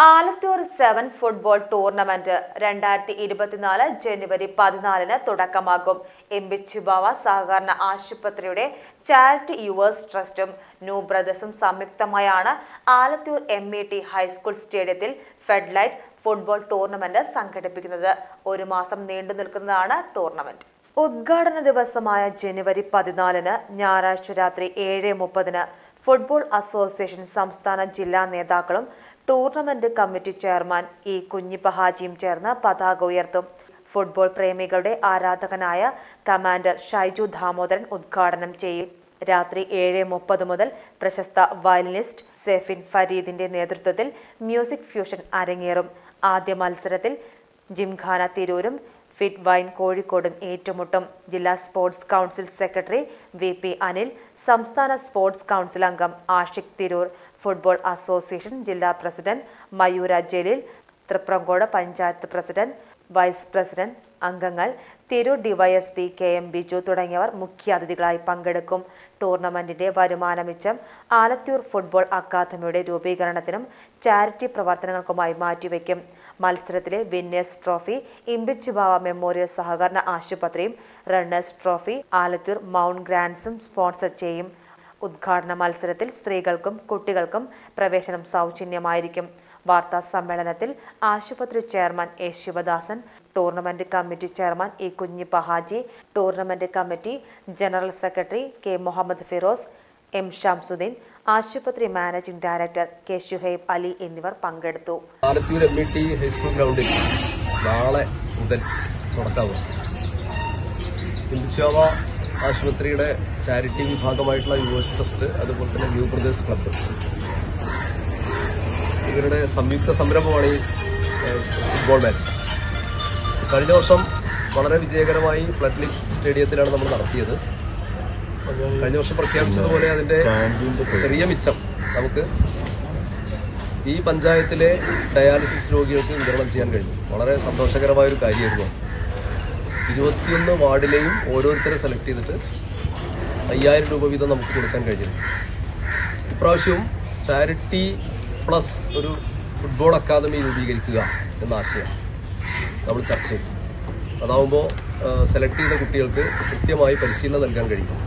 Alathur sevens football tournament 2024 ജനുവരി 14 തുടക്കമാകും. എം.ബി. ചിബാവ സഹകരണ ആശുപത്രിയുടെ ചാരിറ്റി യുവേഴ്സ് ട്രസ്റ്റും ന്യൂ ബ്രദേഴ്സും സംയുക്തമായാണ് ആലത്തൂർ എം.ഇ.ടി ഹൈസ്കൂൾ സ്റ്റേഡിയത്തിൽ ഫെഡ്ലൈറ്റ് ഫുട്ബോൾ ടൂർണമെന്റ് സംഘടിപ്പിക്കുന്നത്. ഒരു മാസം നീണ്ടു നിൽക്കുന്നതാണ് ടൂർണമെന്റ്. ഉദ്ഘാടന ദിവസമായ ജനുവരി 14 ഞായറാഴ്ച രാത്രി 7:30 ഫുട്ബോൾ അസോസിയേഷൻ സംസ്ഥാന ജില്ലാ നേതാക്കളും tournament committee chairman E Kunhippa ചേർന്ന് പതാക ഉയർത്തും. ഫുട്ബോൾ പ്രേമികളുടെ ആരാധകനായ കമാൻഡർ ഷൈജു ദാമോദരൻ ഉദ്ഘാടനം ചെയ്യും. രാത്രി 7:30 മുതൽ പ്രശസ്ത വയലിനിസ്റ്റ് സെഫിൻ ഫരീദിന്റെ നേതൃത്വത്തിൽ മ്യൂസിക് ഫ്യൂഷൻ അരങ്ങേറും. ആദ്യ മത്സരത്തിൽ ജിംഖാന തിരൂരും ഫിറ്റ് വൈൻ കോഴിക്കോടും ഏറ്റുമുട്ടും. ജില്ലാ sports council secretary VP. Anil, സംസ്ഥാന സ്പോർട്സ് കൗൺസിൽ അംഗം ആഷിഖ് തിരൂർ, ഫുട്ബോൾ അസോസിയേഷൻ ജില്ലാ president Mayoora Jaleel, Triprangode panchayat president, vice president അംഗങ്ങൾ, തിരൂർ ഡിവൈഎസ്പി കെ.എം. ബിജു തുടങ്ങിയവർ മുഖ്യാതിഥികളായി പങ്കെടുക്കും. ടൂർണമെന്റിന്റെ വരുമാനമിച്ചം ആലത്തൂർ ഫുട്ബോൾ അക്കാദമിയുടെ രൂപീകരണത്തിനും ചാരിറ്റി പ്രവർത്തനങ്ങൾക്കുമായി മാറ്റിവെക്കും. മത്സരത്തിലെ winners trophy MB. Chibava memorial സഹകരണ ആശുപത്രിയും റണ്ണേഴ്സ് ട്രോഫി ആലത്തൂർ മൗണ്ട് ഗ്രാൻഡ്സും സ്പോൺസർ ചെയ്യും. ഉദ്ഘാടന മത്സരത്തിൽ സ്ത്രീകൾക്കും കുട്ടികൾക്കും പ്രവേശനം സൗജന്യമായിരിക്കും. വാർത്താ സമ്മേളനത്തിൽ ആശുപത്രി chairman A Sivadasan, tournament committee chairman E Kunhippa tournament committee general secretary K Muhammad Firoz, M Shamsuddin, ആശുപത്രി managing director K Shuhaib Ali എന്നിവർ പങ്കെടുത്തു. ആലത്തൂർ എം.ഇ.ടി ഹൈസ്കൂൾ ഗ്രൗണ്ടിൽ നാളെ മുതൽ തുടക്കമാകും. ചിബാവ ആശുപത്രിയുടെ ചാരിറ്റി വിഭാഗമായിട്ടുള്ള യുവേഴ്സ് ട്രസ്റ്റ്, അതുപോലെ തന്നെ ന്യൂ ബ്രദേഴ്സ് ക്ലബ്ബ്, ഇവരുടെ സംയുക്ത സംരംഭമാണ് ഈ ഫുട്ബോൾ മാച്ച്. കഴിഞ്ഞ വർഷം വളരെ വിജയകരമായി ഫ്ലഡ് ലിറ്റ് സ്റ്റേഡിയത്തിലാണ് നമ്മൾ നടത്തിയത്. കഴിഞ്ഞ വർഷം പ്രഖ്യാപിച്ചതുപോലെ അതിന്റെ ചെറിയ മിച്ചം നമുക്ക് ഈ പഞ്ചായത്തിലെ ഡയാലിസിസ് രോഗികൾക്ക് വിതരണം ചെയ്യാൻ കഴിഞ്ഞു. വളരെ സന്തോഷകരമായ ഒരു കാര്യമായിരുന്നു. 21 വാർഡിലെയും ഓരോരുത്തരെ സെലക്ട് ചെയ്തിട്ട് 5000 രൂപ വീതം നമുക്ക് കൊടുക്കാൻ കഴിഞ്ഞിരുന്നു. ഇപ്രാവശ്യവും ചാരിറ്റി പ്ലസ് ഒരു ഫുട്ബോൾ അക്കാദമി രൂപീകരിക്കുക എന്ന ആശയം നമ്മൾ ചർച്ച ചെയ്തു. അതാവുമ്പോൾ സെലക്ട് ചെയ്ത കുട്ടികൾക്ക് കൃത്യമായി പരിശീലനം നൽകാൻ കഴിയും.